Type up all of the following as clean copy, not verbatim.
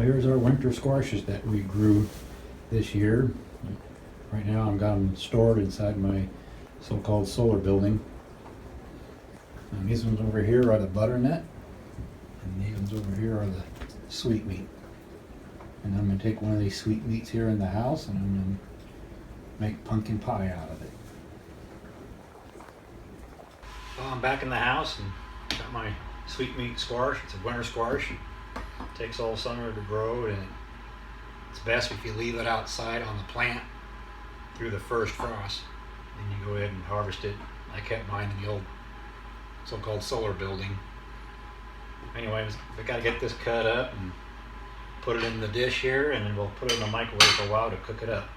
here's our winter squashes that we grew this year. Right now I've got them stored inside my so-called solar building. And these ones over here are the butternut, and these ones over here are the sweetmeat. And I'm going to take one of these sweetmeats here in the house and I'm going to make pumpkin pie out of it. Well, I'm back in the house and got my sweetmeat squash. It's a winter squash. It takes all summer to grow, and it's best if you leave it outside on the plant through the first frost. Then you go ahead and harvest it. I kept mine in the old so-called solar building. Anyways, we got to get this cut up and put it in the dish here, and then we'll put it in the microwave for a while to cook it up.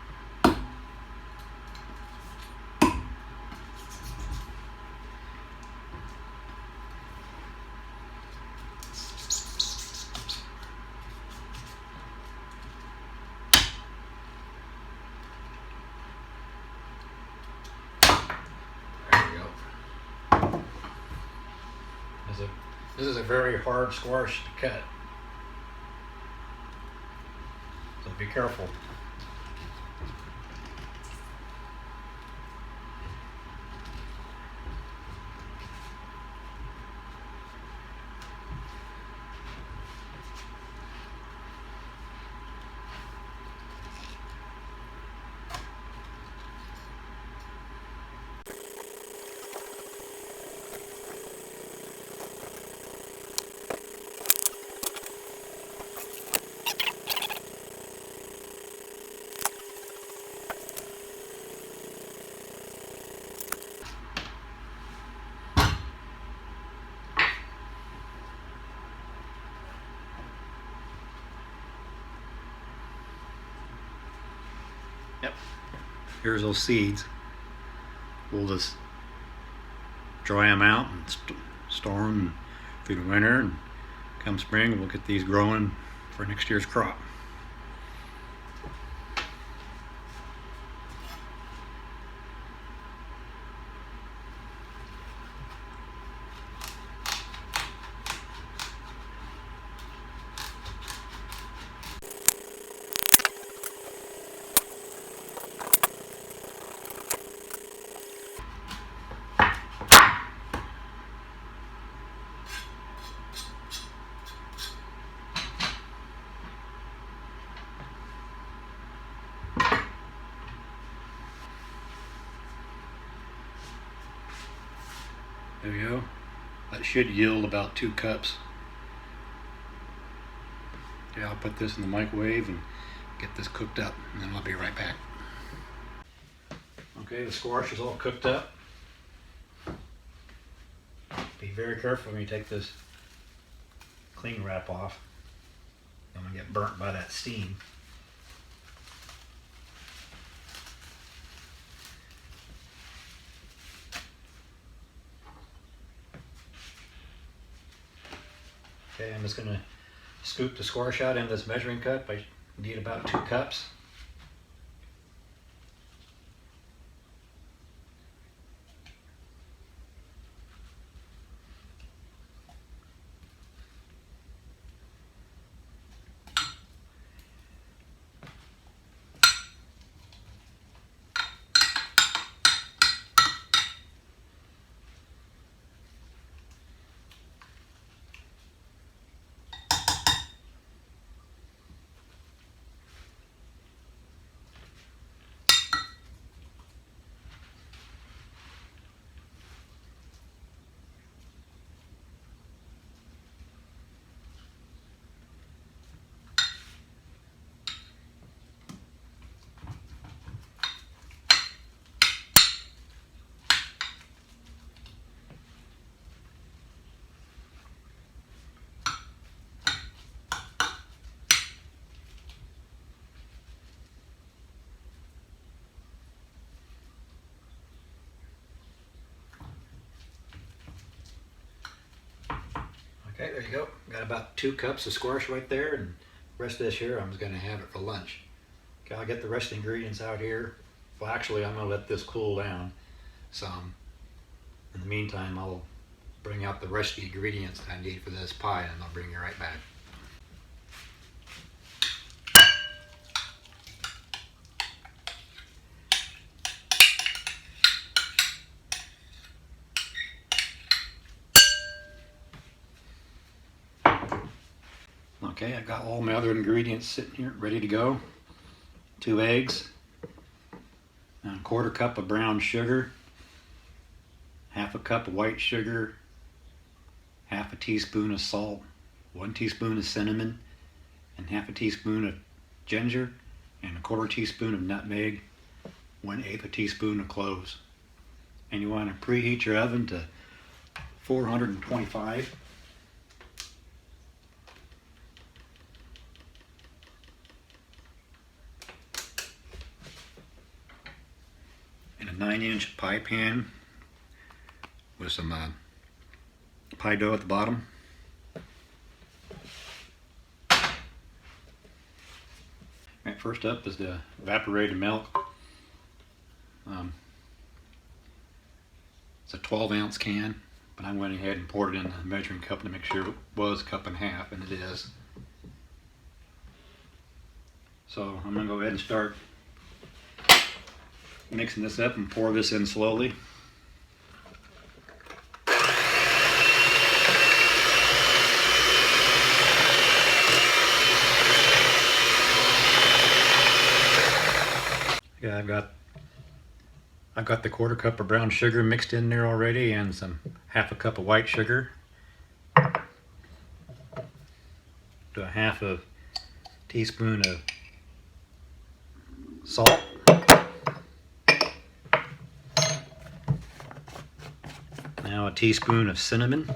This is a very hard squash to cut, so be careful. Yep, here's those seeds. We'll just dry them out and store them through the winter, and come spring we'll get these growing for next year's crop. There we go. That should yield about 2 cups. Okay, I'll put this in the microwave and get this cooked up, and then I'll be right back. Okay, the squash is all cooked up. Be very careful when you take this cling wrap off. You don't want to get burnt by that steam. Okay, I'm just going to scoop the squash out in this measuring cup. I need about 2 cups. Okay, there you go. Got about 2 cups of squash right there, and the rest of this here I'm just going to have it for lunch. Okay, I'll get the rest of the ingredients out here. Well, actually, I'm going to let this cool down some. In the meantime, I'll bring out the rest of the ingredients that I need for this pie, and I'll bring you right back. Okay, I got all my other ingredients sitting here ready to go. 2 eggs, a 1/4 cup of brown sugar, 1/2 cup of white sugar, 1/2 teaspoon of salt, 1 teaspoon of cinnamon, and 1/2 teaspoon of ginger, and 1/4 teaspoon of nutmeg, 1/8 teaspoon of cloves. And you want to preheat your oven to 425. And a 9-inch pie pan with some pie dough at the bottom. Right, first up is the evaporated milk. It's a 12-ounce can, but I went ahead and poured it in the measuring cup to make sure it was 1.5 cups, and it is. So I'm going to go ahead and start mixing this up and pour this in slowly. Yeah, I've got the 1/4 cup of brown sugar mixed in there already, and some 1/2 cup of white sugar. Do a 1/2 teaspoon of salt. Now a teaspoon of cinnamon.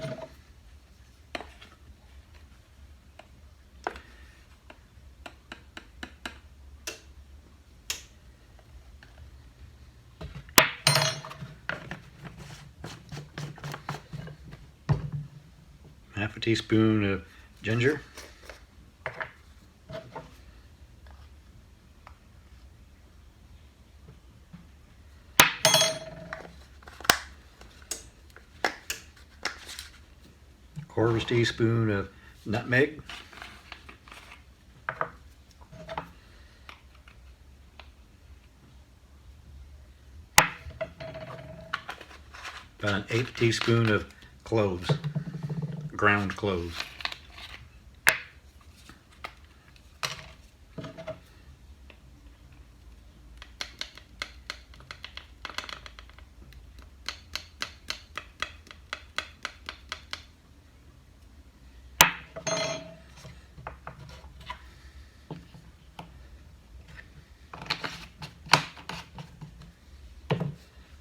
Half a teaspoon of ginger. Quarter teaspoon of nutmeg. About an 1/8 teaspoon of cloves, ground cloves.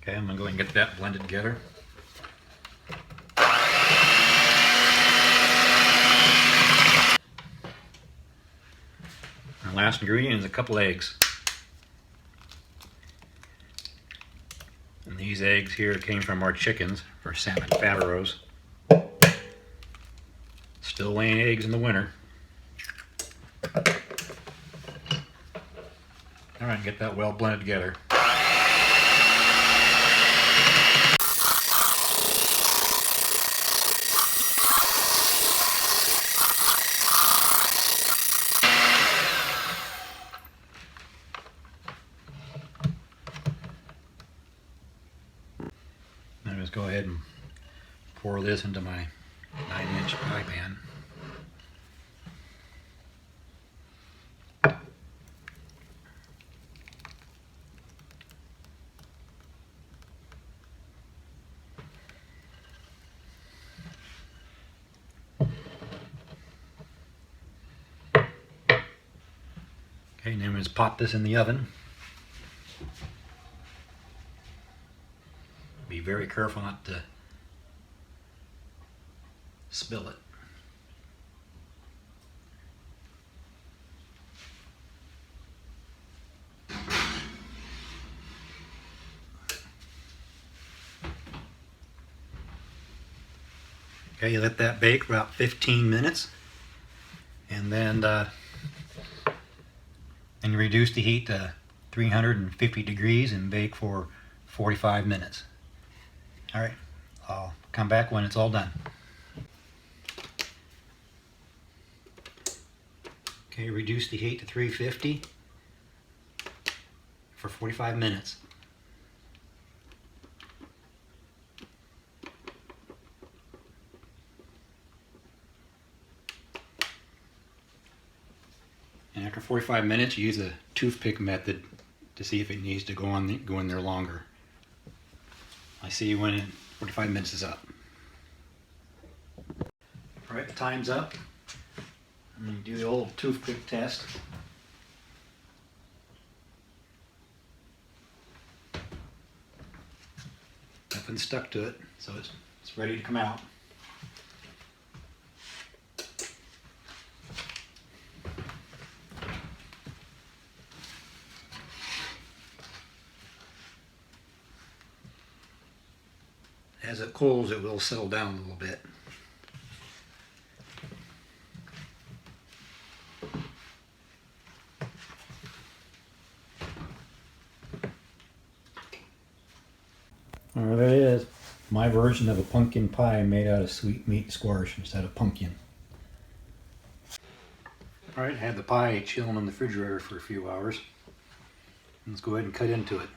Okay, I'm going to go ahead and get that blended together. Our last ingredient is a couple eggs. And these eggs here came from our chickens for salmon fatteros. Still laying eggs in the winter. Alright, get that well blended together. Now just go ahead and pour this into my 9-inch pie pan. Okay, now let's pop this in the oven. Be very careful not to spill it. Okay, you let that bake for about 15 minutes, and then you reduce the heat to 350 degrees and bake for 45 minutes. All right, I'll come back when it's all done. Okay, reduce the heat to 350 for 45 minutes. And after 45 minutes, you use the toothpick method to see if it needs to go in there longer. I see when 45 minutes is up. All right, the time's up. I'm going to do the old toothpick test. Nothing stuck to it, so it's ready to come out. As it cools, it will settle down a little bit. Well, there it is. My version of a pumpkin pie made out of sweetmeat squash instead of pumpkin. Alright, had the pie chilling in the refrigerator for a few hours. Let's go ahead and cut into it.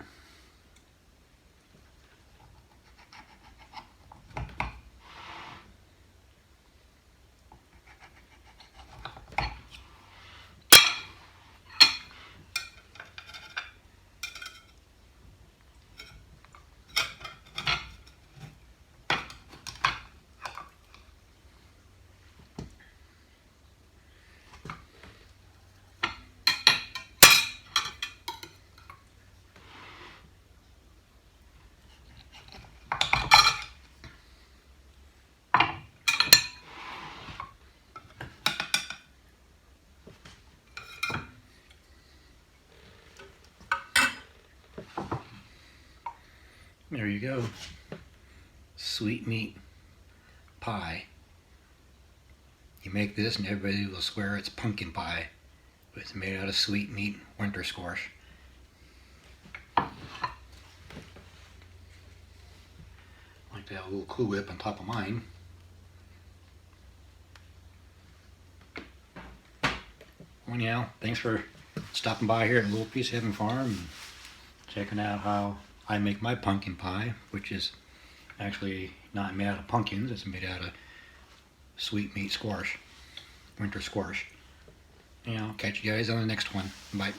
There you go. Sweetmeat pie. You make this and everybody will swear it's pumpkin pie, but it's made out of sweetmeat winter squash. Like to have a little Cool Whip on top of mine. Well, yeah, thanks for stopping by here at Little Piece of Heaven Farm and checking out how I make my pumpkin pie, which is actually not made out of pumpkins, it's made out of sweetmeat squash, winter squash. And I'll catch you guys on the next one. Bye.